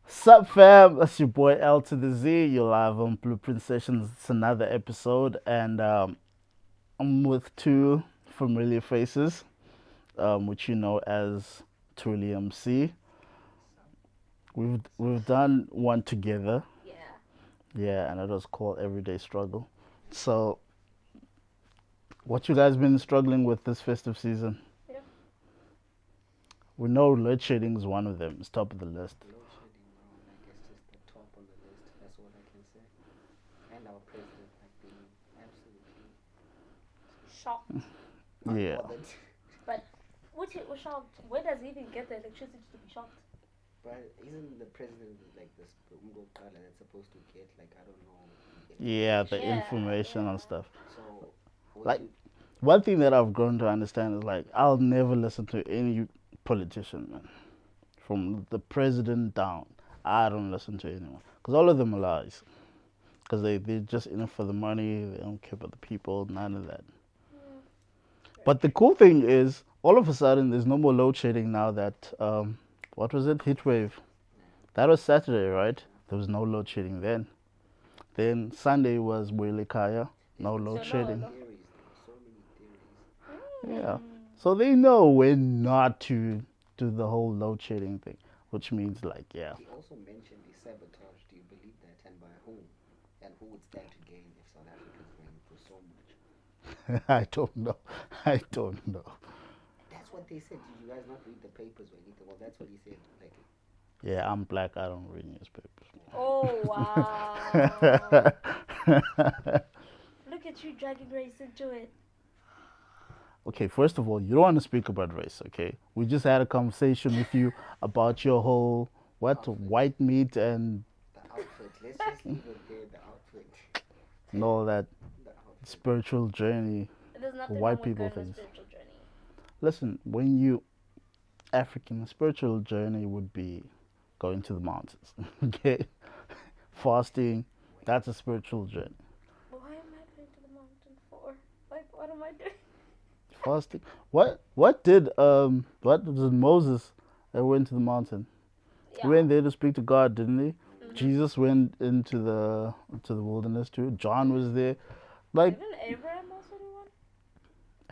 Sup fam, that's your boy L to the Z. You're live on Blueprint Sessions. It's another episode, and I'm with two familiar faces, which you know as Thuli MC. We've done one together. Yeah, and it was called Everyday Struggle. So, what you guys been struggling with this festive season? Yeah. We know load shedding is one of them. It's top of the list. Load shedding, bro, like it's just the top on the list. That's all I can say. And our president, like, being absolutely Shocked. Yeah. unbothered. But which was shocked. Where does he even get the electricity to be shocked? But isn't the president like this Umgo Kala that's supposed to get, like, I don't know, Yeah, the Yeah, information yeah. and stuff. So, what Like- you, One thing that I've grown to understand is like I'll never listen to any politician, man. From the president down, I don't listen to anyone because all of them are lies. Because they're just in it for the money. They don't care about the people. None of that. But the cool thing is, all of a sudden, there's no more load shedding now. That what was it? Heat wave. That was Saturday, right? There was no load shedding then. Then Sunday was Wele Kaya. No load shedding. theories, so many theories. Yeah. So they know when not to do the whole load shedding thing, which means like, yeah. He also mentioned the sabotage. Do you believe that? And by whom? And who would stand to gain if South Africa is going through so much? I don't know. I don't know. That's what they said. Did you guys not read the papers or anything? Well, that's what he said. Like, Yeah, I'm black. I don't read newspapers. Oh wow. Look at you dragging race into it. Okay, first of all, you don't want to speak about race, okay? We just had a conversation with you about your whole, white meat and the outfit. Let's just leave it there. The outfit. all that The outfit. spiritual journey. There's nothing White wrong with people going on a things. spiritual journey. Listen, when you African, a spiritual journey would be going to the mountains, okay? Fasting, that's a spiritual journey. Why am I going to the mountain for? Like, what am I doing? Fasting. What did Moses that went to the mountain? He went there to speak to God, didn't he? Jesus went into the wilderness too. John was there. Like Didn't Abraham also do one?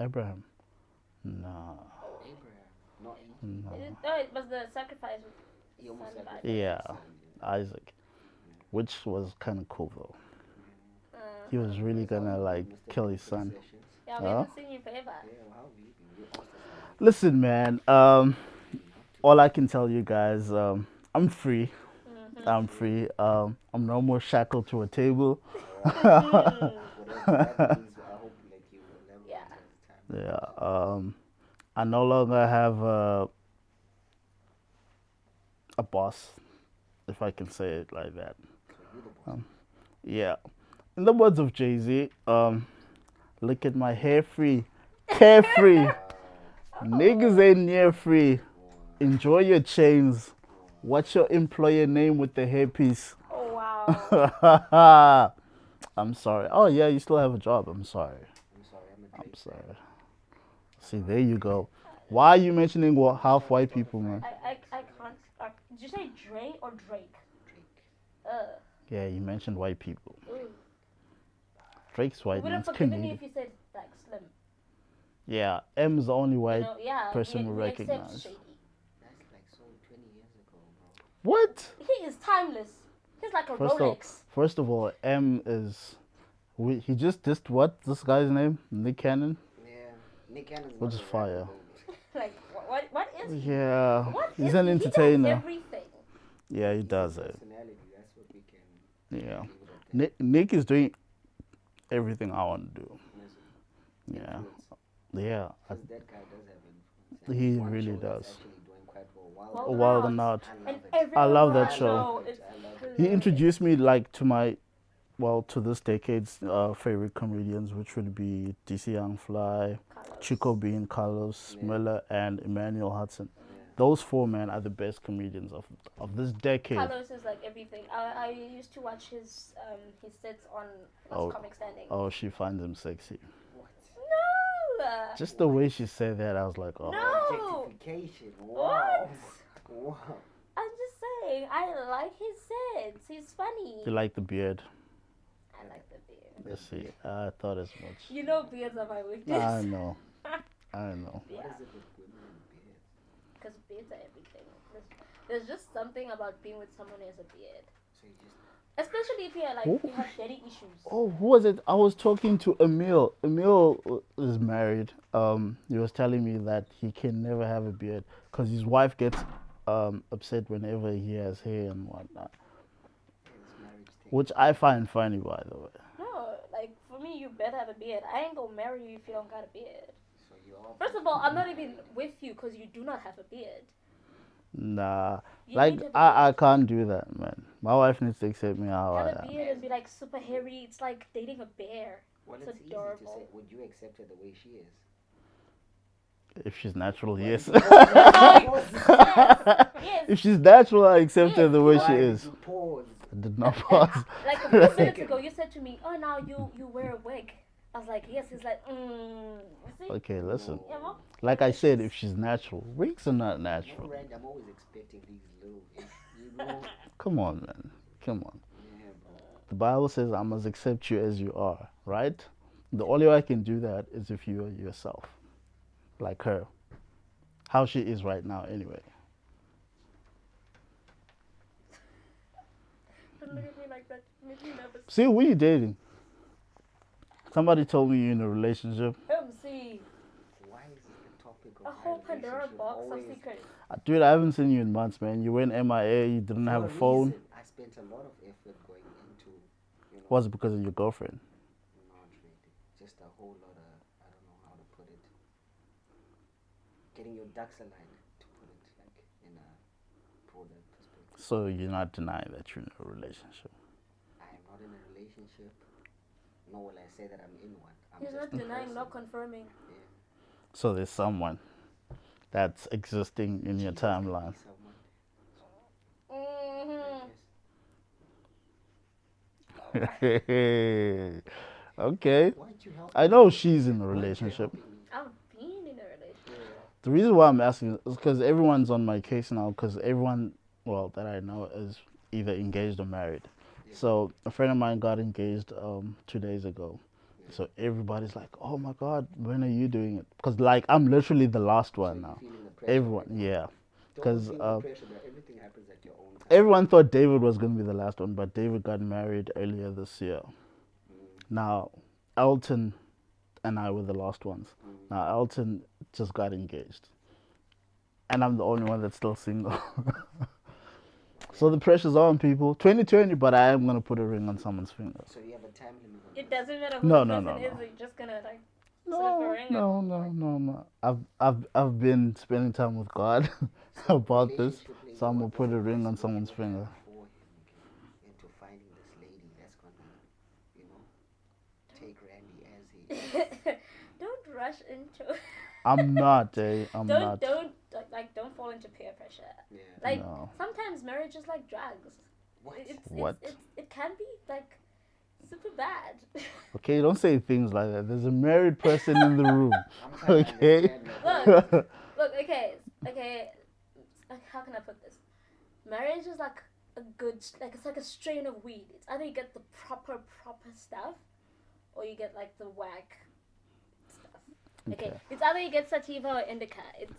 Abraham. No. Abraham. Not he. No. No, it was the sacrifice. He almost Son of sacrificed Yeah. his son, Isaac. Which was kinda cool though. Uh, He was really gonna like kill his son. Sessions. yeah, we Huh? haven't seen you forever. Yeah, well, how have you been? You asked us about Listen, man, all I can tell you guys, I'm free. I'm free. I'm no more shackled to a table. whatever that means. I hope like you elaborate Yeah. as time. Yeah. I no longer have a boss, if I can say it like that. So you're the boss. Yeah. In the words of Jay-Z, look at my hair free, carefree. Niggas ain't near free. Enjoy your chains. What's your employer name with the hairpiece? Oh wow. I'm sorry. Oh yeah, you still have a job. I'm sorry. I'm sorry, I'm a I'm Drake sorry. fan. See, there you go. Why are you mentioning half white people, man? I can't. Did you say Dre or Drake? Drake. Yeah, you mentioned white people. Ooh. Drake's We white, would man. have It's forgiven you Canadian. if you said like Slim. Yeah, M is the only white. You know, yeah. person we will accept recognize. Shady. That's like so 20 years ago, bro. What? He is timeless. He's like a Rolex. First of all, M is. He just dissed what? This guy's name? Nick Cannon? Yeah, Nick Cannon's Which not is a rapper, fire. though. Like what is he? Yeah. What He's is an he? He does entertainer. everything. Yeah, he He's a does it. personality, that's what we can Yeah. leave it at that. Nick is doing everything I want to do. Listen, Yeah. influence. Yeah. 'Cause that guy does have influence. And He there's one really show that's does. actually doing quite well. Well, Wild Out. and Out. I And love it. everyone I love that I show. know, it's I love it. He hilarious. introduced me like to my, well, to this decade's favorite comedians, which would be DC Young Fly, Carlos. Chico Bean, Carlos Yeah. Miller, and Emmanuel Hudson. Yeah. Those four men are the best comedians of this decade. Carlos is like everything. I used to watch his sets on Oh. Comic Standing. Oh, she finds him sexy. What? No. Just the way she said that, I was like, oh. No. Dedication. Wow. What? Wow. I'm just saying, I like his sense. He's funny. You like the beard? I like the beard. Let's see. I thought as much. You know, beards are my weakness. I know. I know. Yeah, What is it with women and beards? because beards are everything. There's just something about being with someone who has a beard. So you just Especially if you're like, Oh. you have daddy issues. Oh, who was it? I was talking to Emil. Emil is married. He was telling me that he can never have a beard because his wife gets upset whenever he has hair and whatnot, this marriage thing. which I find funny, by the way. No, like, for me, you better have a beard. I ain't gonna marry you if you don't got a beard. So you all. First of all, I'm not even with you because you do not have a beard. Nah, You like need to have a I can't do that, man. My wife needs to accept me how have I a am. beard and be like super hairy. It's like dating a bear. Well, It's it's easy to adorable. say. Would you accept her the way she is? If she's natural, yes. Yes. If she's natural, I accept her Yes. the way Why she did is. you pause? I did not pause. Like a few minutes ago, you said to me, "Oh, now you wear a wig." I was like, "Yes." He's like, You see? Okay, listen. Yeah, well, Like I said, if she's natural, wigs are not No, natural. Randy, I'm always expecting these little, you know. Come on, man. Come on. Yeah, bro. The Bible says I must accept you as you are, right? The only way I can do that is if you are yourself, like her, how she is right now, anyway. don't look at me like that. You make me nervous. See, who are you dating? Somebody told me you're in a relationship. MC, Why is the topic of a my whole Pandora relationship box of always secrets. Dude, I haven't seen you in months, man. You went MIA, you didn't have a for phone. reason? I spent a lot of effort going into, you know. Was it because of your girlfriend? Not really. Just a whole lot of, I don't know how to put it. Getting your ducks aligned, to put it like in a broader perspective. So you're not denying that you're in a relationship. I am not in a relationship, nor will I say that I'm in one. I'm He's just not a denying, person. not confirming. Yeah. So there's someone that's existing in your Jesus, can timeline. be someone. Mm-hmm. Okay. Why'd you help I me? know she's in a Why'd you relationship. help me? I've been in a relationship. The reason why I'm asking is because everyone's on my case now because everyone, well, that I know is either engaged or married. Yeah. So a friend of mine got engaged 2 days ago. So everybody's like, oh my God, when are you doing it? Because like I'm literally the last So one you're now. feeling the pressure Everyone, right now. yeah. Don't 'cause, feel the pressure, but everything happens at your own time. Everyone thought David was going to be the last one, but David got married earlier this year. Now, Elton and I were the last ones. Now, Elton just got engaged. And I'm the only one that's still single. So the pressure's on, people. 2020, but I am going to put a ring on someone's finger. So you have a time limit on It this. doesn't matter who No, the no, person no, is. no. You're just gonna like slip a No, ring. no. I've been spending time with God about this. Relationship plays So I'm a gonna lot put a more ring on what someone's you have finger. for him, okay, into finding this lady that's gonna, you know, take Randy as he is. Don't rush into. I'm not, eh? I'm not. Don't fall into peer pressure. Yeah. Like No. sometimes marriage is like drugs. What? What? It can be like super bad. Okay, don't say things like that. There's a married person in the room. I'm trying to Okay. understand that. Look, okay. How can I put this? Marriage is like a good, like it's like a strain of weed. It's either you get the proper stuff, or you get like the whack stuff. Okay, it's either you get sativa or indica. It's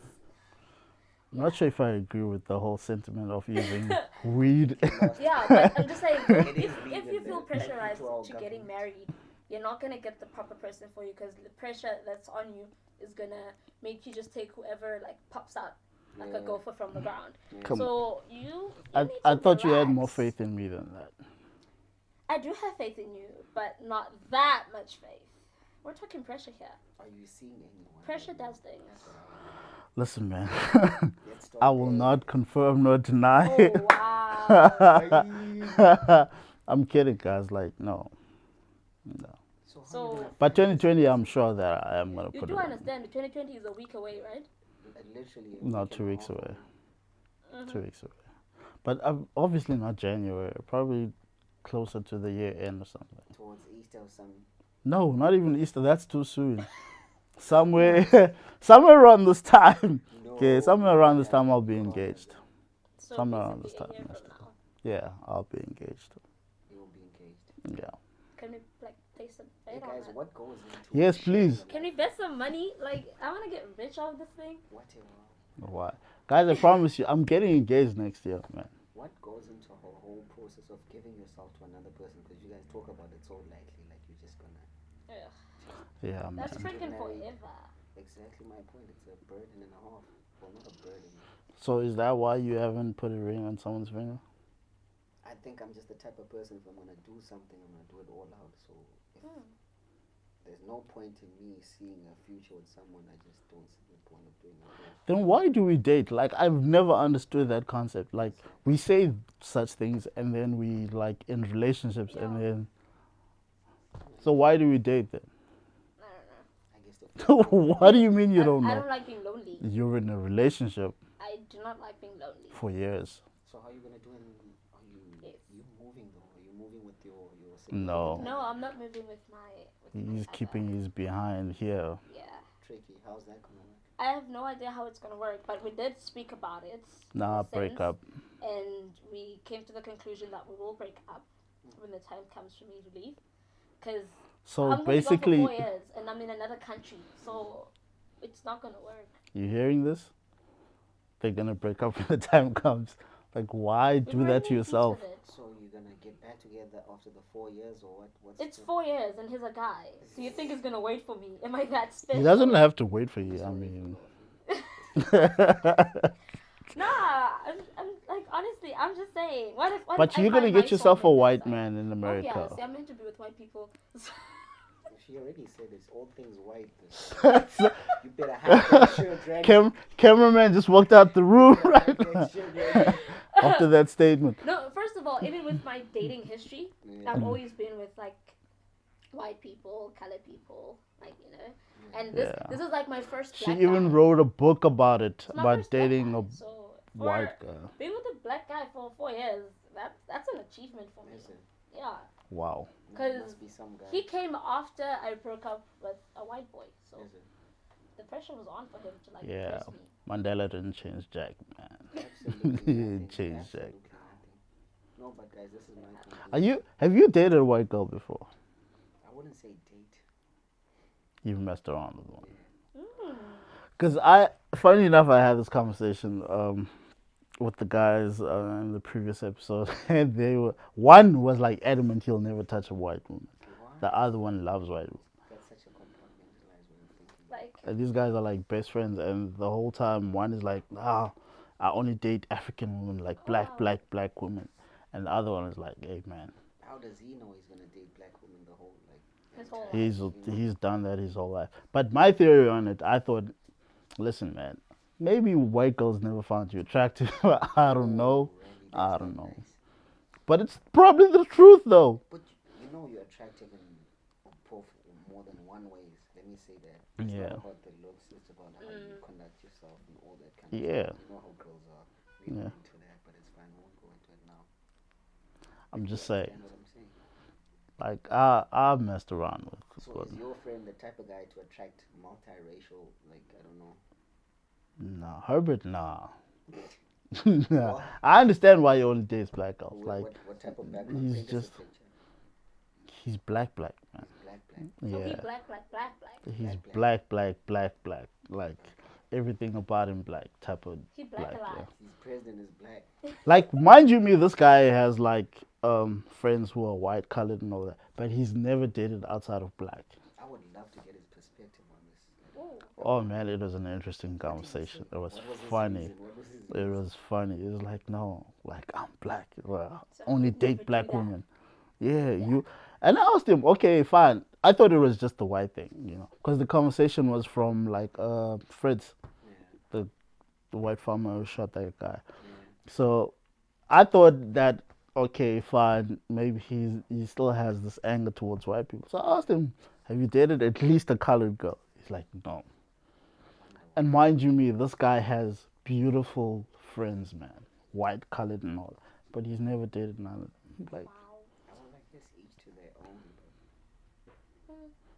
I'm not sure if I agree with the whole sentiment of using weed. yeah, but I'm just saying, It is if legal you feel there. pressurized To our to getting government. married, you're not gonna get the proper person for you because the pressure that's on you is gonna make you just take whoever like pops out like a Yeah. gopher from the ground. Come So you I need to thought you had more relax. faith in me than that. I do have faith in you, but not that much faith. We're talking pressure here. Are you seeing anyone? Pressure does things. That's what I wanna know. Listen, man. Let's stop I will there. not confirm nor deny. Oh wow! I'm kidding, guys. Like, no. So, how So- you gonna But find 2020, I'm sure that I am going to You put do it on. understand, 2020 is a week away, right? literally a No, week 2 and a weeks half away. Mhm. 2 weeks away. But obviously not January. Probably closer to the year end or something. towards Easter or some. No, not even Easter. That's too soon. Somewhere around this time. No, Okay, somewhere around this time I'll be engaged. So Somewhere around basically this a year time. from now. Yeah, I'll be engaged. You will be engaged. Yeah. Can we like place a Hey bet on guys, that? what goes into Yes, sharing please. a Can we life? bet some money? Like, I want to get rich off this thing. Whatever. Why? Guys, I promise you, I'm getting engaged next year, man. What goes into a whole process of giving yourself to another person? Because you guys talk about it so lightly, like you're just gonna. Ugh, Yeah, man. that's freaking married. forever. Exactly my point. It's a burden and a half. Well, not a burden. So is that why you haven't put a ring on someone's finger? I think I'm just the type of person, if I'm gonna do something, I'm gonna do it all out. So if there's no point in me seeing a future with someone, I just don't see the point of doing it. Then why do we date? Like, I've never understood that concept. Like, we say such things and then we, like, in relationships and then. So why do we date then? I don't know. I guess the What do you mean you don't I know? don't like being lonely. You're in a relationship I do not like being lonely. for years. So how are you gonna do it? Are you Yes. you moving though? Are you moving with your significant No. No, I'm not moving with my. He's keeping his behind here. Yeah. tricky? How's that gonna work? I have no idea how it's gonna work, but we did speak about it. Nah, in a break sense, up. And we came to the conclusion that we will break up when the time comes for me to leave. Because So I'm going basically, to go for 4 years and I'm in another country, so it's not gonna work. you hearing this? They're gonna break up when the time comes. Like, why We've do already that to made peace yourself? with it. So you're gonna get back together after the 4 years or what? What's It's the, 4 years and he's a guy. So you think he's gonna wait for me? Am I that special? He doesn't have to wait for you. I mean, Nah, I'm like honestly, I'm just saying. What if? What but if I you're gonna find get my yourself a soulmate white outside? man in Oh America. yeah, see, I'm meant to be with white people. She already said it's all things white. You better have that shirt ready. Cameraman just walked out the room You better right have that now shirt ready. after that statement. No, first of all, even with my dating history, Yeah. I've always been with like white people, colored people, like you know. And this Yeah. this is like my first. She Black even guy. wrote a book about it, It's my about first black dating guy, a so white for girl. being with a black guy for 4 years, that's an achievement for me. Listen, Yeah, Wow. there 'Cause must be some guy. he came after I broke up with a white boy, so Listen, the pressure was on for him to like Yeah. impress me. Mandela didn't change Jack, man. absolutely He nothing. changed Jack. Absolutely nothing. No, but guys, this is my conclusion. Are you? Have you dated a white girl before? I wouldn't say date. You've messed around with one. Mm. Because funny enough, I had this conversation with the guys in the previous episode, and one was like adamant he'll never touch a white woman. What? The other one loves white women. That's such a compartmentalized way of thinking. Like And these guys are like best friends, and the whole time one is like, I only date African women, like wow. black women, and the other one is like, hey man, How does he know he's gonna date black women the whole His whole entire- he's done that his whole life. But my theory on it, I thought, listen man, maybe white girls never found you attractive. I don't know. Really, I that's don't not know. nice. But it's probably the truth though. But you know you're attractive in more than one ways. Let me say that. It's Yeah. not about the looks. It's about how you conduct yourself and all that kind of Yeah. stuff. You know how girls are. We Yeah. go into that, but it's fine. I won't go into it now. I'm just You saying, understand what I'm saying? like I messed around with. So is your friend the type of guy to attract multiracial? Like I don't know. Nah, Herbert, nah. Nah. I understand why he only dates black girls. Like What type of background? he's Paint us a just- picture. he's black, man. Black. so he Yeah, black. he's black. black. Like everything about him black type of He black black. a lot. Yeah. His president is black. Like mind you, this guy has like friends who are white, colored, and all that, but he's never dated outside of black. I would love to get his perspective on this. Ooh. Oh man, it was an interesting conversation. It was What his funny. reason? What was his It reason? was funny. It was like, no, like I'm black. Well, So only you'd never date do black that. women. Yeah, you. And I asked him, okay, fine. I thought it was just the white thing, because the conversation was from like Fritz, Yeah. the white farmer who shot that guy. Yeah. So I thought that okay, fine, maybe he still has this anger towards white people. So I asked him, have you dated at least a colored girl? He's like, no. And mind you, this guy has beautiful friends, man, white, colored, and all, but he's never dated none of them. Like, Wow. I would like this each to their own.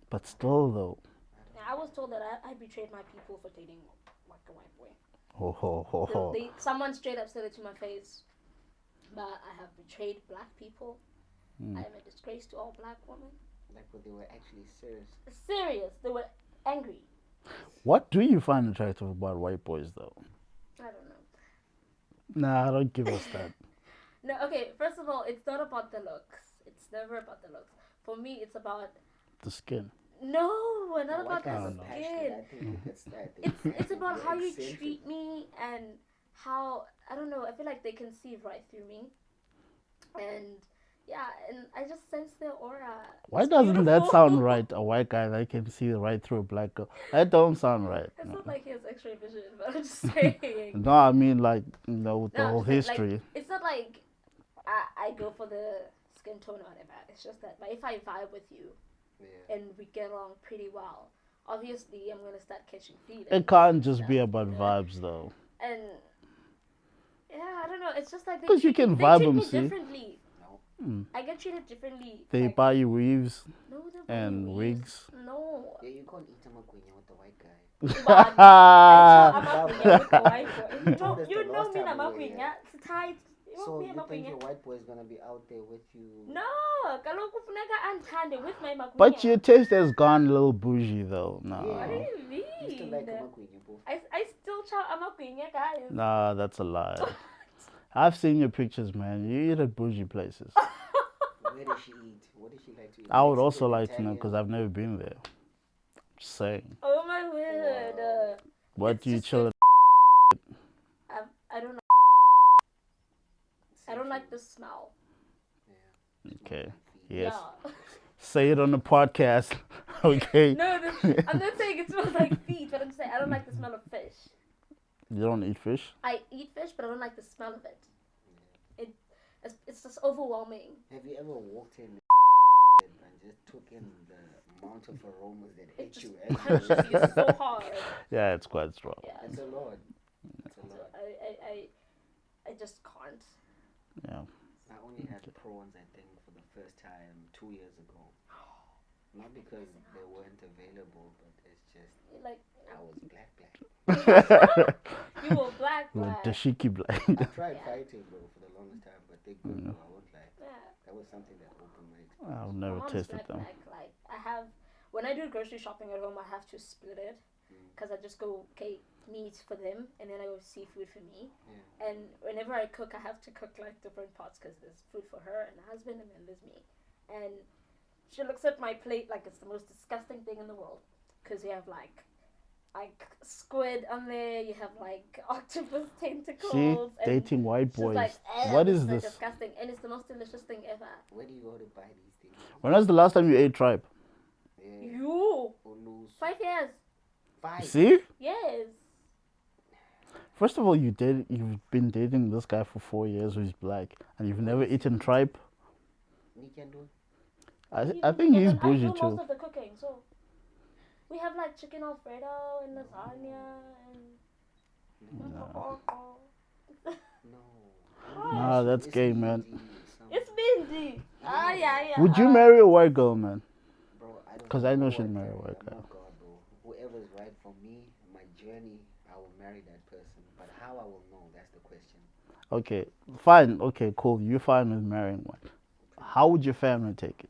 but still though, Yeah, I was told that I betrayed my people for dating like a white boy. Ho ho ho ho. Someone straight up said it to my face. But I have betrayed black people. I am a disgrace to all black women. Like, what they were actually serious. Serious. They were angry. What do you find attractive about white boys, though? I don't know. Nah, don't give us that. No, okay, first of all, it's not about the looks. It's never about the looks. For me, it's about... The skin. No, not White about guys the are skin. passionate. I think it's that. It's about how you eccentric. treat me and how, I don't know, I feel like they can see right through me. And yeah, and I just sense their aura. Why It's doesn't that beautiful. sound right? A white guy that can see right through a black girl. That don't sound right. It's not like he has X-ray vision, but I'm just saying. No, I mean like with the No, whole just like- history. It's not like I go for the skin tone or whatever. It's just that, but if I vibe with you Yeah. and we get along pretty well, obviously I'm gonna start catching feelings. It can't just be stuff, about you know? vibes though. And yeah, I don't know. It's just like they 'Cause you treat can they vibe treat them, me see? differently. Mm. I get treated differently. They like, buy you weaves no, they buy and me wigs. No. Yeah, you can't eat a magunya with the white guy. You know me, I'm a queen. It's tight. So you think your white boy is gonna be out there with you? No, kaloku funeka andithande with my magunya. But your taste has gone a little bougie though. No. What do you You still like a mean? magunya, bro? I still chow amagunya, guys. Nah, that's a lie. I've seen your pictures, man. You eat at bougie places. Where does she eat? What does she like to eat? I would Mexican, also like to know Italian? because I've never been there. Just saying. Oh my word. What It's do you just chill at? I don't know. I don't like the smell. Okay. Yes. Yeah. Say it on the podcast. Okay. No, I'm not saying it smells like feet, but I'm saying I don't like the smell of fish. You don't eat fish? I eat fish, but I don't like the smell of it. It's just overwhelming. Have you ever walked in and just took in the amount of aromas that It hit just you? As punches you so hard. Yeah, it's quite strong. Yeah. It's a lot. It's a lot. I just can't. Yeah. I only had prawns, I think, for the first time 2 years ago. Not because they weren't available, but it's just Like I was black. you were black. With dashiki black. I tried fighting, bro, for the longest time, but they good. Bro, I won't lie. Yeah. That was something that opened my experience. I've never Mom's tasted them. Like I have, when I do grocery shopping at home, I have to split it because I just go meat for them and then I go seafood for me. Yeah. And whenever I cook, I have to cook like different parts because there's food for her and her husband and then there's me. And she looks at my plate like it's the most disgusting thing in the world because you have like squid on there, you have like octopus tentacles. See, and dating white she's boys. like, What this is is this? disgusting, and it's the most delicious thing ever. Where do you go to buy these things? When was the last time you ate tripe? Yeah. You Ulus. 5 years? 5. See? Yes. First of all, you've been dating this guy for 4 years who's black, and you've never eaten tripe. You can do it. I think he's I bougie do too. most of the cooking, so we have like chicken alfredo and lasagna and. No. Nah, that's It's gay, man. easy, It's Mindy. Ah, yeah. Would you marry a white girl, man? Bro, I don't 'Cause I know who she'd I marry a marry. white I'm guy. not God, bro. Whoever's right for me, my journey, I will marry that person. But how I will know, that's the question. Okay, fine. Okay, cool. You're fine with marrying one. How would your family take it?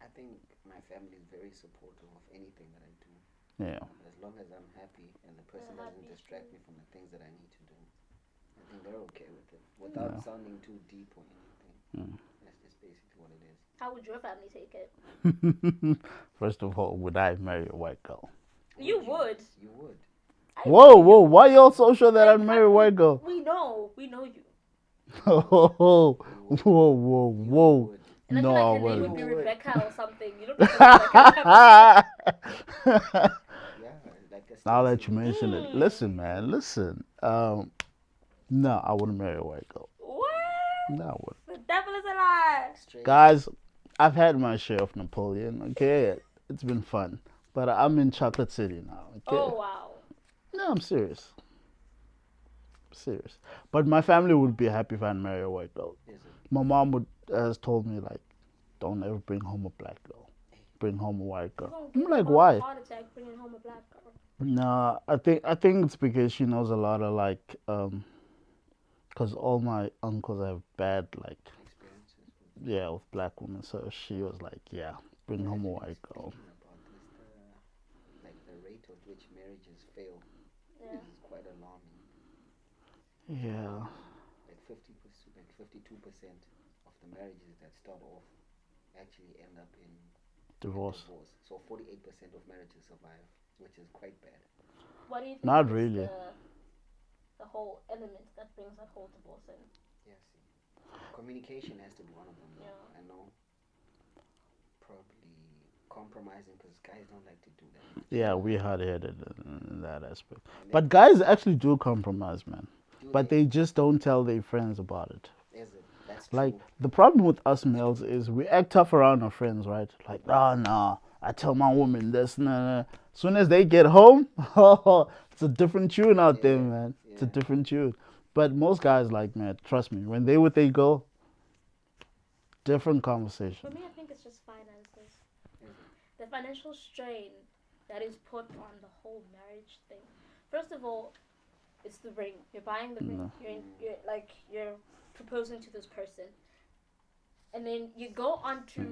I think my family is very supportive of anything that I do. Yeah. As long as I'm happy and the person They're doesn't happy distract too. me from the things that I need to do, I think they're okay with it. Without Yeah. sounding too deep or anything. That's just basically what it is. How would your family take it? First of all, would I marry a white girl? You would. You would. Whoa, whoa! Why y'all so sure that I'd marry a white girl? We know you. Whoa, whoa, whoa, You whoa! would. And I No, feel I like her name wouldn't. would be You would. Rebecca or something. You don't know Rebecca. Yeah, like a Now that Stacey. you mention it, listen, man, listen. No, I wouldn't marry a white girl. What? No, I wouldn't. The devil is a lie. Straight. Guys, I've had my share of Napoleon. Okay, it's been fun, but I'm in Chocolate City now. Okay. Oh wow. No, I'm serious. Serious. But my family would be happy if I marry a white girl. Is it? My mom has told me like, don't ever bring home a black girl. Bring home a white girl. I'm like, why? Heart attack bringing home a black girl. No, I think it's because she knows a lot of like because all my uncles have bad like Experiences with yeah with black women, so she was like yeah bring home a actually white girl. speaking about this, the rate at which marriages fail Yeah. is quite alarming. Yeah, Like 50%, like 52% of the marriages that start off actually end up in divorce. divorce. So 48% of marriages survive, which is quite bad. What do you think Not is really. the whole element that brings that whole divorce in? Yes, communication has to be one of them, though. Yeah. I know, probably compromising because guys don't like to do that. Yeah, we hard headed in that aspect. And But guys actually do compromise, man. do But they just don't tell their friends about it. Is it? That's Like true. the problem with us males is we act tough around our friends, right? Like, oh no, I tell my woman this, nah. Soon as they get home, oh, it's a different tune out there, Yeah, man. It's a yeah. different tune. But most guys, like, man, trust me, when they with their girl, different For conversation. me, I think it's just finances. Is it? The financial strain that is put on the whole marriage thing. First of all, it's the ring. You're buying the ring. No. You're proposing to this person, and then you go on to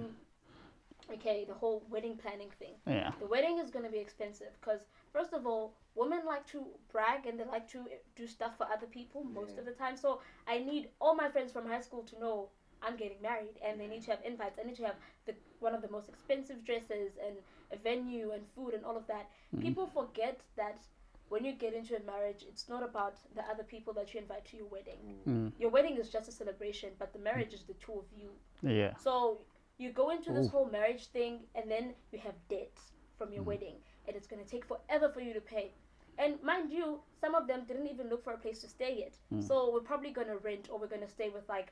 okay the whole wedding planning thing. Yeah. The wedding is going to be expensive because first of all, women like to brag and they like to do stuff for other people most Yeah. of the time. So I need all my friends from high school to know I'm getting married, and they need to have invites. I need to have one of the most expensive dresses and a venue and food and all of that. People forget that when you get into a marriage, it's not about the other people that you invite to your wedding. Mm. Your wedding is just a celebration, but the marriage is the two of you. Yeah. So you go into this Ooh. whole marriage thing, and then you have debt from your wedding, and it's going to take forever for you to pay. And mind you, some of them didn't even look for a place to stay yet. So we're probably going to rent, or we're going to stay with like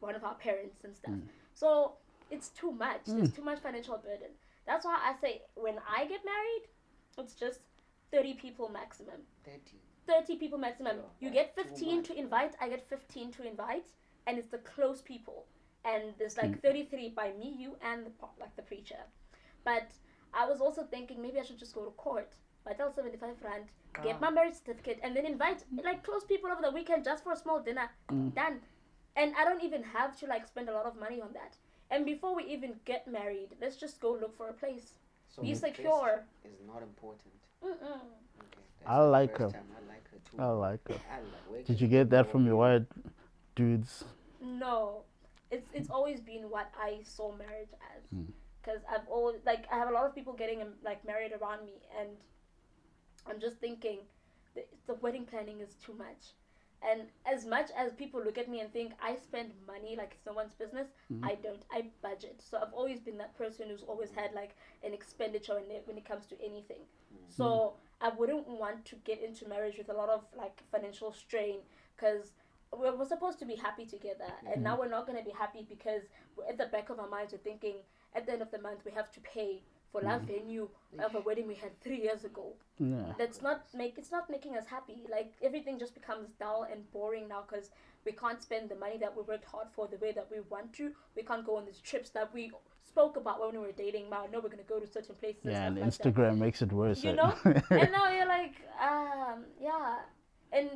one of our parents and stuff. So it's too much. There's too much financial burden. That's why I say when I get married, it's just 30 people maximum. 30. 30 people maximum. Yeah, You get that's too 15 much, to bro. invite, I get 15 to invite, and it's the close people. And there's like 33 by me, you, and the preacher. But I was also thinking maybe I should just go to court. I tell 75 rand, get my marriage certificate, and then invite like close people over the weekend just for a small dinner. Done. And I don't even have to like spend a lot of money on that. And before we even get married, let's just go look for a place. So Be the secure. place is not important. Mm-mm. Okay. That's I the like first her. time I like her too. I like it. Where Did can you get that go from your here? white dudes? No, it's always been what I saw marriage as. Because I've always like I have a lot of people getting like married around me, and I'm just thinking the wedding planning is too much. And as much as people look at me and think I spend money like it's no one's business, I don't. I budget. So I've always been that person who's always had like an expenditure when it comes to anything. So I wouldn't want to get into marriage with a lot of like financial strain because we're supposed to be happy together, and now we're not going to be happy because at the back of our minds we're thinking at the end of the month we have to pay for love venue of a wedding we had 3 years ago. Yeah. It's not making us happy. Like everything just becomes dull and boring now because we can't spend the money that we worked hard for the way that we want to. We can't go on these trips that we spoke about when we were dating. Now I know we're gonna go to certain places. Yeah, and stuff like that. Instagram makes it worse. You eh? know? And now you're like, yeah, and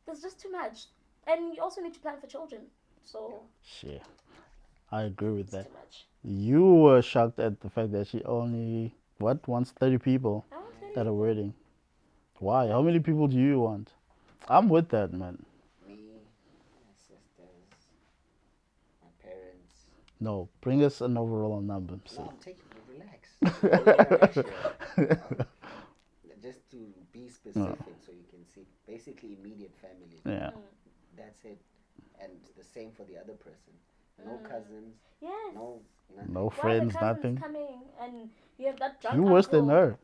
there's just too much. And you also need to plan for children. So Shit. I agree with it's that. too much. You were shocked at the fact that she only wants 30 people I don't think at a wedding. Why? How many people do you want? I'm with that, man. Me, my sisters, my parents. No, bring us an overall number. No, So. I'm taking it. Relax. Just to be specific, so you can see. Basically, immediate family. Yeah. That's it. And the same for the other person. No cousins. yes. No. Nothing. No Why are the friends, cousins nothing. coming and you have that drunk You worse than uncle? her.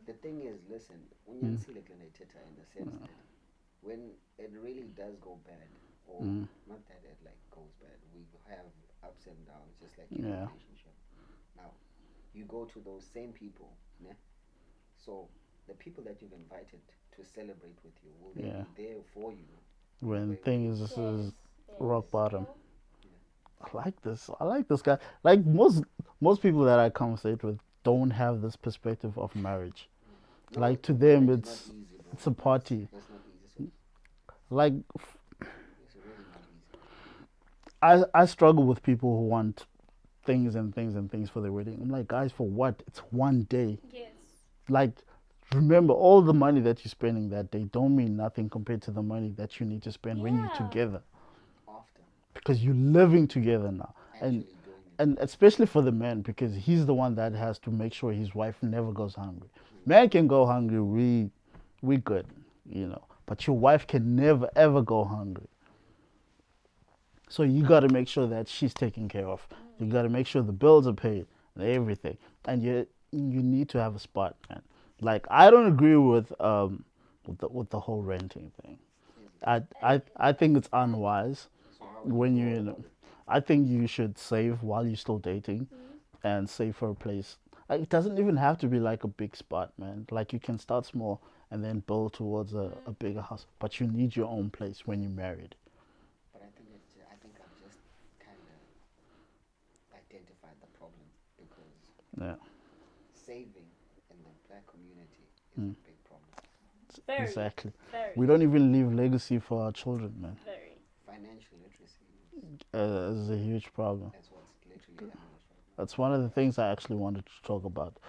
The thing is, listen, when you see like in the sense that when it really does go bad, or not that it like goes bad, we have ups and downs, just like in a Yeah. relationship. Now, you go to those same people, né? So the people that you've invited to celebrate with you will they Yeah. be there for you? When Wait, things Yes, is yes. rock bottom. So, I like this. I like this guy. Like most people that I conversate with don't have this perspective of marriage. No, Like to them, marriage is not easy, bro. it's a party. It's not easy. Like It's really not easy. I struggle with people who want things and things and things for their wedding. I'm like, guys, for what? It's one day. Yes. Like, remember, all the money that you're spending that day don't mean nothing compared to the money that you need to spend when you're Yeah. together, After because you're living together now, actually and doing it. and especially for the man, because he's the one that has to make sure his wife never goes hungry. Man can go hungry, we good, but your wife can never ever go hungry. So you got to make sure that she's taken care of. You got to make sure the bills are paid and everything. And you need to have a spot, man. Like, I don't agree with the whole renting thing. I think it's unwise So how when I think you should save while you're still dating, and save for a place. Like, it doesn't even have to be like a big spot, man. Like, you can start small and then build towards a bigger house. But you need your own place when you're married. But I think I've just kind of identified the problem because Yeah. saving in the black community is a big problem. Very. Exactly. Very. We don't even leave legacy for our children, man. Very. Financial literacy Is a huge problem. is what's literally happening right now. That's one of the things I actually wanted to talk about,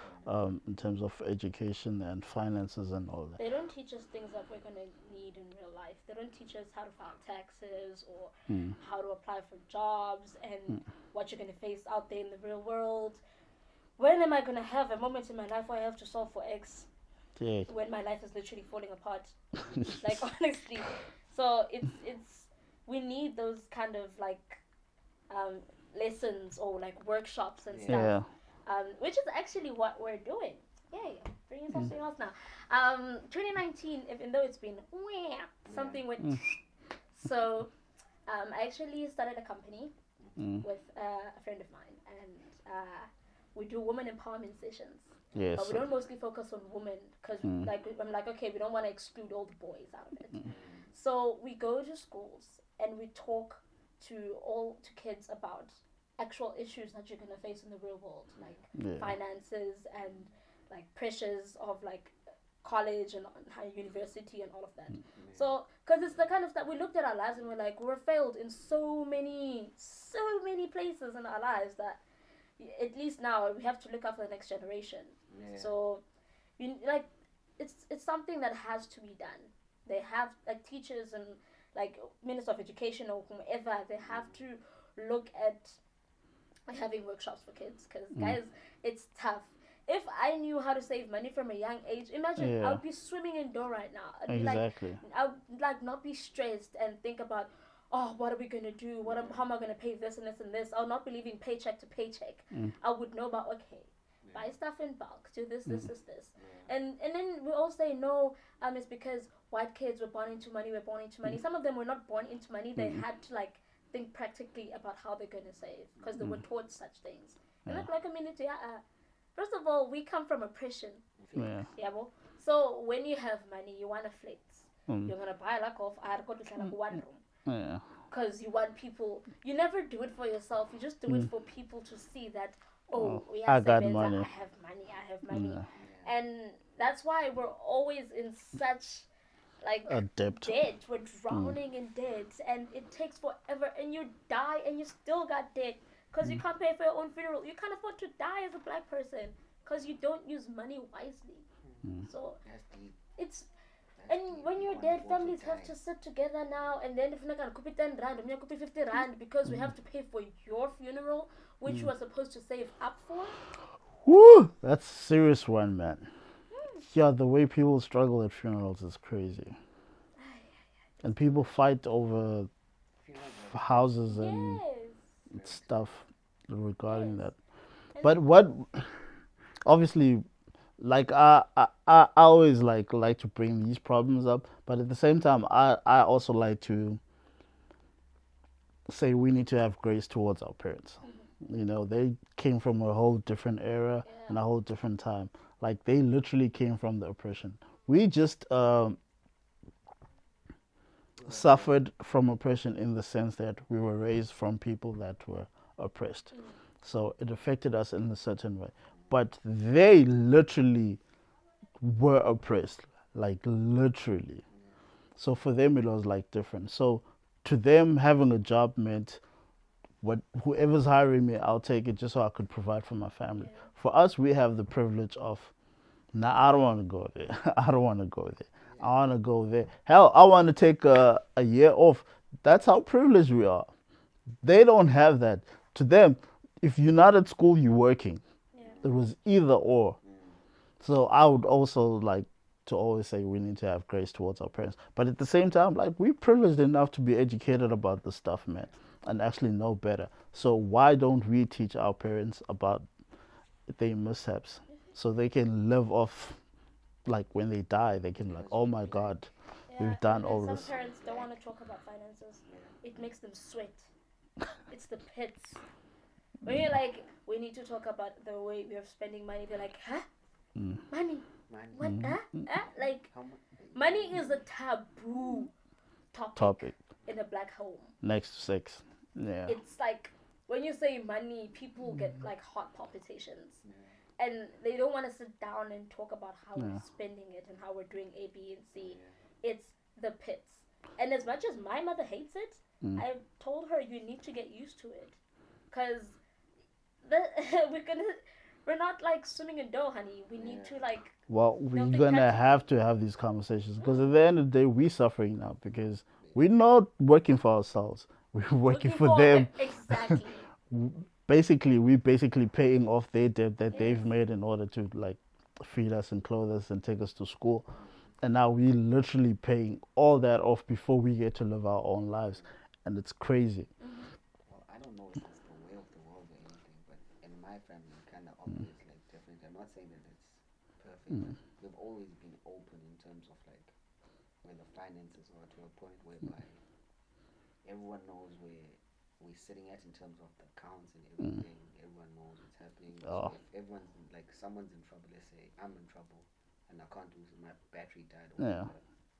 in terms of education and finances and all that. They don't teach us things that we're gonna need in real life. They don't teach us how to file taxes or how to apply for jobs and what you're gonna face out there in the real world. When am I gonna have a moment in my life where I have to solve for X Yeah. when my life is literally falling apart? Like, honestly. So it's we need those kind of like lessons or like workshops and stuff. Yeah. Which is actually what we're doing. Yay, bringing something else now. 2019, even though it's been something went. So, I actually started a company with a friend of mine, and we do women empowerment sessions. Yes. But we don't mostly focus on women because, like, I'm like, okay, we don't want to exclude all the boys out of it. So we go to schools and we talk to kids about actual issues that you're gonna face in the real world, like finances and like pressures of like college and higher university and all of that. So, because it's the kind of stuff we looked at our lives and we're like, we're failed in so many places in our lives that at least now we have to look out for the next generation. Yeah. So, it's something that has to be done. They have like teachers and like Minister of Education or whomever. They have to look at having workshops for kids because guys, it's tough. If I knew how to save money from a young age, imagine I would be swimming in dough right now. I'd be Exactly. I would like not be stressed and think about, oh, what are we gonna do? How am I gonna pay this and this and this? I'll not be living paycheck to paycheck. I would know about buy stuff in bulk, do this. And then we all say no, it's because white kids were born into money, Some of them were not born into money, they had to like think practically about how they're gonna save because they were taught such things. And like black community, first of all, we come from oppression. Yeah. So when you have money, you wanna flex. You're gonna buy like one room. Yeah. Because you want people, you never do it for yourself, you just do it for people to see that, I got money. I have money. And that's why we're always in such like A debt. we're drowning in debt, and it takes forever, and you die and you still got debt because you can't pay for your own funeral. You can't afford to die as a black person because you don't use money wisely. So it's and when you're dead, families have to sit together now, and then if you're not gonna 10 rand, I'm 50 rand because we have to pay for your funeral, which you are supposed to save up for. Woo! That's a serious one, man. Yeah, the way people struggle at funerals is crazy. And people fight over houses and stuff regarding that. But what, obviously, like I always like to bring these problems up, but at the same time, I also like to say we need to have grace towards our parents. They came from a whole different era and a whole different time. Like, they literally came from the oppression. We just suffered from oppression in the sense that we were raised from people that were oppressed. So it affected us in a certain way. But they literally were oppressed, like literally. So for them it was like different. So to them having a job meant whoever's hiring me, I'll take it just so I could provide for my family. Yeah. For us, we have the privilege of, nah, I don't want to go there. I don't want to go there. I want to go there. Hell, I want to take a year off. That's how privileged we are. They don't have that. To them, if you're not at school, you're working. Yeah. It was either or. So I would also like to always say we need to have grace towards our parents. But at the same time, like we're privileged enough to be educated about this stuff, man, and actually know better. So why don't we teach our parents about their mishaps so they can live off, like when they die, they can like, oh my God, Yeah, we've done and all some this. parents don't want to talk about finances. It makes them sweat. It's the pits. When you're like, we need to talk about the way we are spending money, they're like, huh? Money? What? Like, How much? money is a taboo topic in a black home. Next to sex. Yeah. It's like, when you say money, people get like heart palpitations. And they don't want to sit down and talk about how we're spending it and how we're doing A, B, and C. It's the pits. And as much as my mother hates it, I told her you need to get used to it. Because we're not like swimming in dough, honey. We need to like... Well, we're Don't think gonna that's- have to have these conversations because at the end of the day, we're suffering now because we're not working for ourselves. We're working for them. Exactly. We're basically paying off their debt that they've made in order to like feed us and clothe us and take us to school. And now we're literally paying all that off before we get to live our own lives. And it's crazy. Well, I don't know if it's the way of the world or anything, but in my family, kind of always like different. I'm not saying that it's perfect. We've always been open in terms of like where the finances are to a point whereby everyone knows where we're sitting at in terms of the accounts and everything. Everyone knows what's happening. So if everyone's like someone's in trouble, let's say I'm in trouble and I can't do my battery died or whatever,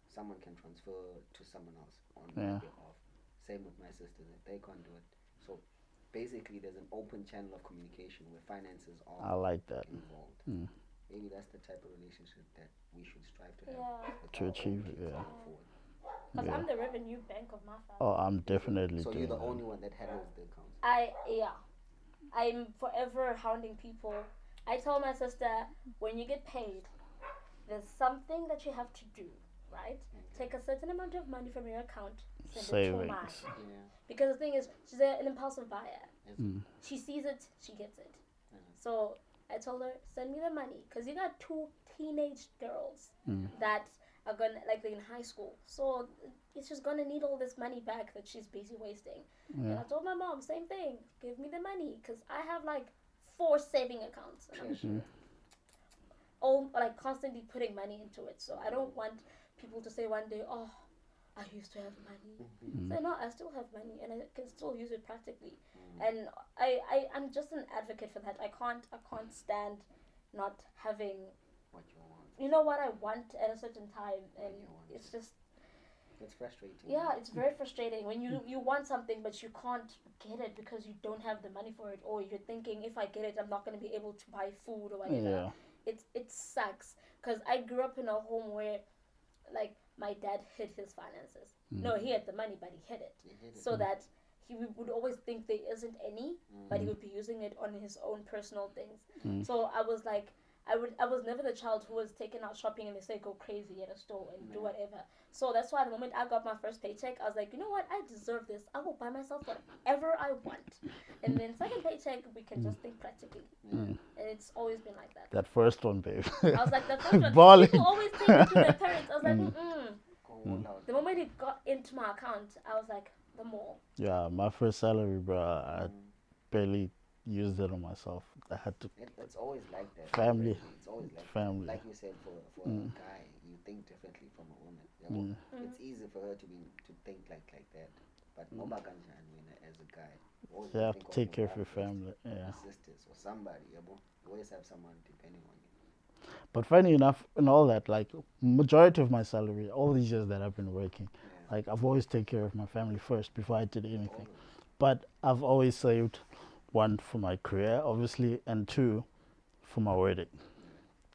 someone can transfer to someone else on my behalf. Same with my sisters if they can't do it. So basically there's an open channel of communication where finances are I like that. involved. Maybe that's the type of relationship that we should strive to have with To our own achieve it, kids yeah. going forward. Because I'm the revenue bank of my family. Oh, I'm definitely So doing you're the that. only one that handles the accounts. I'm forever hounding people. I tell my sister, when you get paid, there's something that you have to do, right? Take a certain amount of money from your account, send it to mine. Savings. Yeah. Because the thing is, she's an impulsive buyer. She sees it, she gets it. So I told her, send me the money. Because you got 2 teenage girls that are going to, like, they're in high school. So it's just going to need all this money back that she's busy wasting. And I told my mom, same thing. Give me the money. Because I have, like, 4 saving accounts. And I'm all, like, constantly putting money into it. So I don't want people to say one day, oh, I used to have money. So no, I still have money and I can still use it practically. And I'm just an advocate for that. I can't stand not having What you want. you know what I want at a certain time, and it's just It's frustrating. yeah, it's very frustrating when you want something but you can't get it because you don't have the money for it, or you're thinking if I get it I'm not going to be able to buy food or whatever. It sucks because I grew up in a home where like my dad hid his finances. No, he had the money but he hid it so that he would always think there isn't any, but he would be using it on his own personal things. So I was like, I was never the child who was taken out shopping and they say go crazy at a store and do whatever. So that's why the moment I got my first paycheck, I was like, you know what, I deserve this. I will buy myself whatever I want. And then second paycheck, we can just think practically. And it's always been like that. That first one, babe. I was like, the first one, Balling. people always take it to their parents. I was like, The moment it got into my account, I was like, the more. Yeah, my first salary, bro, I barely used it on myself. I had to. It's always like that. Family. It's always like Family. Like you said, for a guy, you think differently from a woman. You know? It's easy for her to think like that. But as a guy, You have to take care of your family. Yeah. Your sisters or somebody. You always have someone depending on you. But funny enough, in all that, like majority of my salary, all these years that I've been working, like I've always taken care of my family first before I did anything. But I've always saved, 1 for my career, obviously, and 2 for my wedding,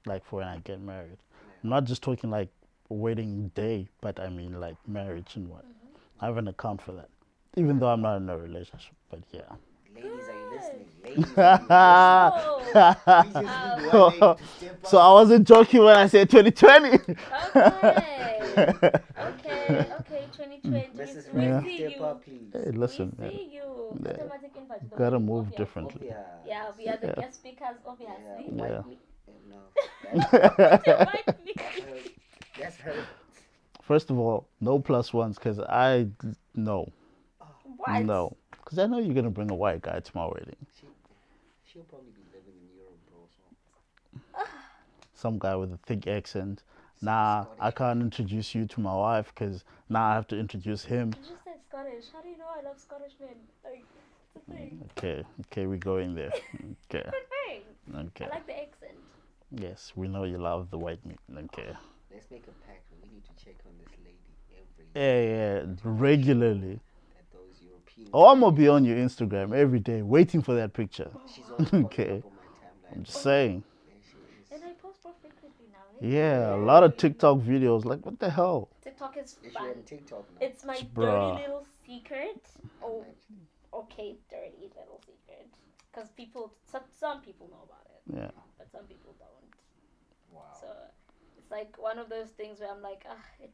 like for when I get married. I'm not just talking like wedding day, but I mean like marriage and what. I have an account for that, even though I'm not in a relationship. But yeah. Ladies, are you Good. listening? Ladies, are you listening? Oh, We just need one lady to step up. So I wasn't joking when I said 2020. okay. Okay, 2020. Mrs. We Yeah. Frankie, see step you. up, please. Hey, listen, We man. see you. Yeah. Automatic invite to the Gotta wedding, move obviously. differently. Yeah, we are the Yeah. guest speakers, obviously. Yeah, Yeah. white meat. No, White meat. that's her. That's her. First of all, no plus ones, because I no, What? no, because I know you're gonna bring a white guy to my wedding. She'll probably be living in Europe, bro. So Some guy with a thick accent. Nah, I can't introduce you to my wife because now I have to introduce him. You just said Scottish. How do you know I love Scottish men? Like, it's a thing. Okay, we're going there. Okay, Good thing. okay. I like the accent. Yes, we know you love the white meat. Okay. let's make a pact. We need to check on this lady every Yeah, regularly. at those European. Oh, I'm gonna be on your Instagram every day, waiting for that picture. She's always popping Okay. up on my timeline. I'm just saying. Yeah, she is. And I post more frequently now. Eh? Yeah, a lot of TikTok videos. Like, what the hell? TikTok is Is she fun. on TikTok now? It's my Bruh. dirty little secret. Oh, Actually, okay, dirty little secret. Because some people know about it, Yeah. but some people don't. wow. So it's like one of those things where I'm like, it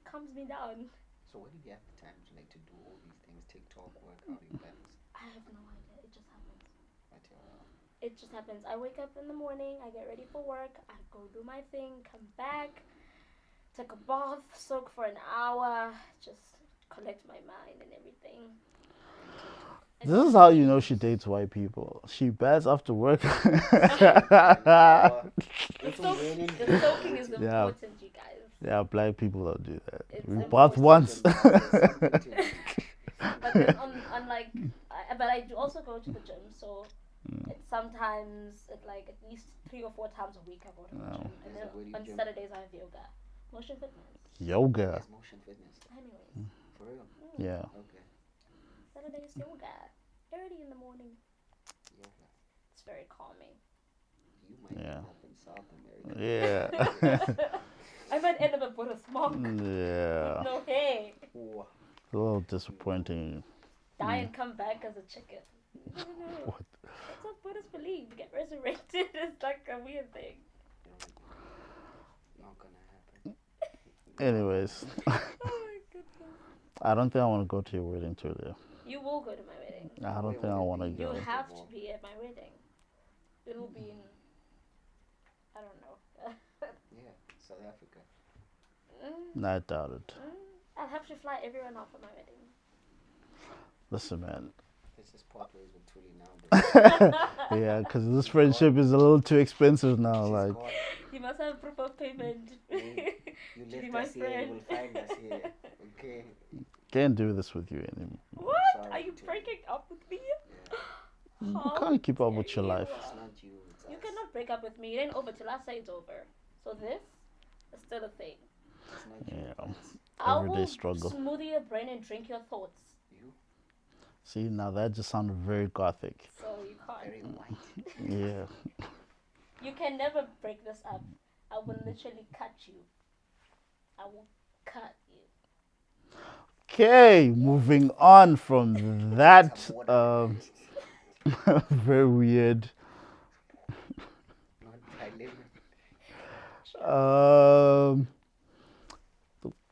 calms me down. So where do you have the time to do all these things? TikTok, workout events. I have no idea. It just happens. I tell you. It just happens. I wake up in the morning, I get ready for work, I go do my thing, come back, take a bath, soak for an hour, just collect my mind and everything. And This is how you know she dates white people. She bats after work. It's the raining. soaking is Yeah. important, you guys. Yeah, black people don't do that. It's We important. bath once. But then on like, but I do also go to the gym, so it's sometimes like at least 3 or 4 times a week I go to the Wow. gym, and then Where do you on gym? Saturdays I have yoga, motion fitness. Yoga. Yes, motion fitness. Anyways, For real. Yeah. Okay. Saturdays yoga, early in the morning. Yoga. It's very calming. You might Yeah. end up in South America. Yeah. I might end up a Buddhist monk Yeah. with no hair, Wow. A little disappointing. die and come back as a chicken. No. What? That's what Buddhists believe. You get resurrected. It's like a weird thing. Not gonna happen. Anyways, Oh my goodness. I don't think I want to go to your wedding too. There. You will go to my wedding. I don't Where think I would it want to be? You go. have to be at my wedding. It will be in, I don't know. Yeah, South Africa. Nah, I doubt it. I'll have to fly everyone off at my wedding. Listen, man. Let's just part ways with Thuli now, bro. Yeah, because this friendship is a little too expensive now. She's Like, gone. You must have proof of payment. You To be left my us here, you friend. will find us here. Okay? can't do this with you anymore. What? Sorry, Are you Thuli. breaking up with me? Yeah. You How can't keep up with dare your life. you. It's not you, it's You us. cannot break up with me. It ain't over till I say it's over. So this is still a thing. It's not you, Yeah. it's us. I Everyday will struggle. smoothie your brain and drink your thoughts. You, See, now that just sounded very gothic. So you can't. very white. Yeah. You can never break this up. I will literally cut you. I will cut you. Okay, moving on from that Some water. very weird. Not dilemma.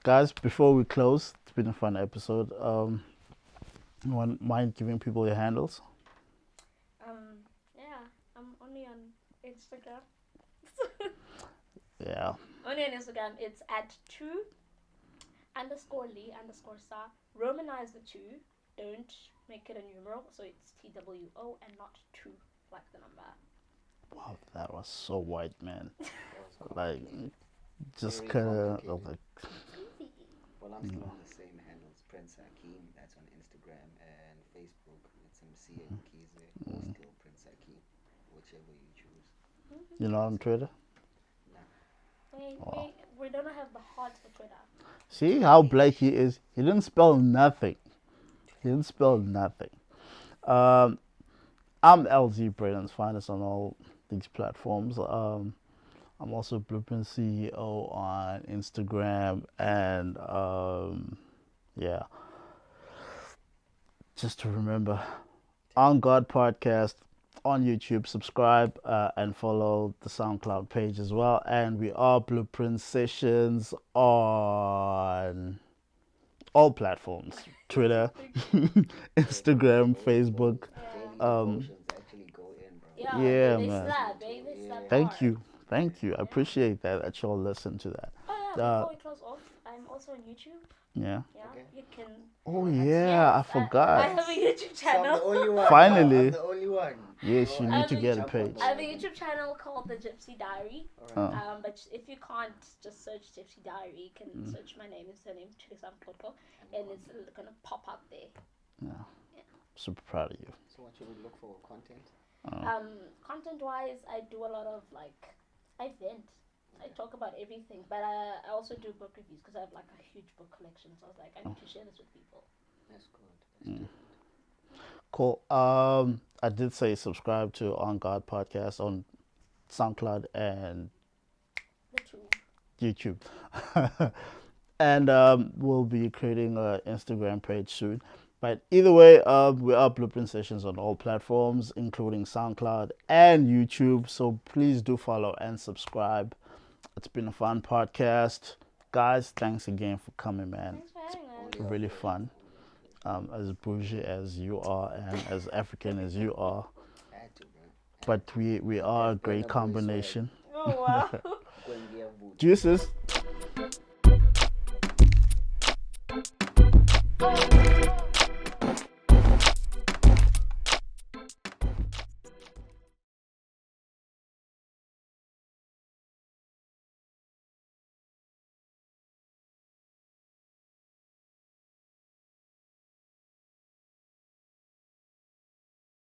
Guys, before we close, it's been a fun episode. Mind giving people your handles? Yeah, I'm only on Instagram. Yeah. Only on Instagram, it's at 2_Lee_Star. Romanize the 2. Don't make it a numeral, so it's TWO and not 2, like the number. Wow, that was so white, man. That was Like, complicated. just Very kind of complicated. like, Easy. Well, I'm still on the same handles. Prince Hakeem, that's on Instagram and Facebook. It's Msi and Thuli, or still Prince Hakeem, whichever you choose. you know, on Twitter. We don't have the heart for Twitter. See how black he is? He didn't spell nothing. He didn't spell nothing. I'm L-Zee Braden's finest on all these platforms. I'm also Blueprint CEO on Instagram, and yeah, just to remember, On God Podcast on YouTube. Subscribe and follow the SoundCloud page as well. And we are Blueprint Sessions on all platforms: Twitter, Instagram, Facebook. Daily Um, devotions actually go in, bro. Yeah, Yeah, they man. slap, baby. They slap Thank hard. you. Thank you. I appreciate that y'all listen to that. Oh yeah, before we close off, I'm also on YouTube. Yeah. Yeah, Okay. you can. Oh Yes, yeah, I I forgot. have a YouTube So I'm the channel. only one. Finally. I'm the only one. Yes, you I need have to to get a jump on page. the I have a wagon. YouTube channel called The Gypsy Diary. Alright. But if you can't just search Gypsy Diary, you can search my name and surname, Trisam Kotko, and it's gonna pop up there. Yeah. Super proud of you. So what you would look for content? Content wise, I do a lot of I vent. I talk about everything, but I also do book reviews because I have like a huge book collection. So I was like, I need to share this with people. That's good. That's good. Cool. I did say subscribe to On God Podcast on SoundCloud and The two. YouTube. And we'll be creating an Instagram page soon. But either way, we are Blueprint Sessions on all platforms, including SoundCloud and YouTube. So please do follow and subscribe. It's been a fun podcast. Guys, thanks again for coming, man. Thanks for having us. Really fun. As bougie as you are and as African as you are. I had to, bro. But we are a great combination. Oh wow. Go and get a boot. Juices.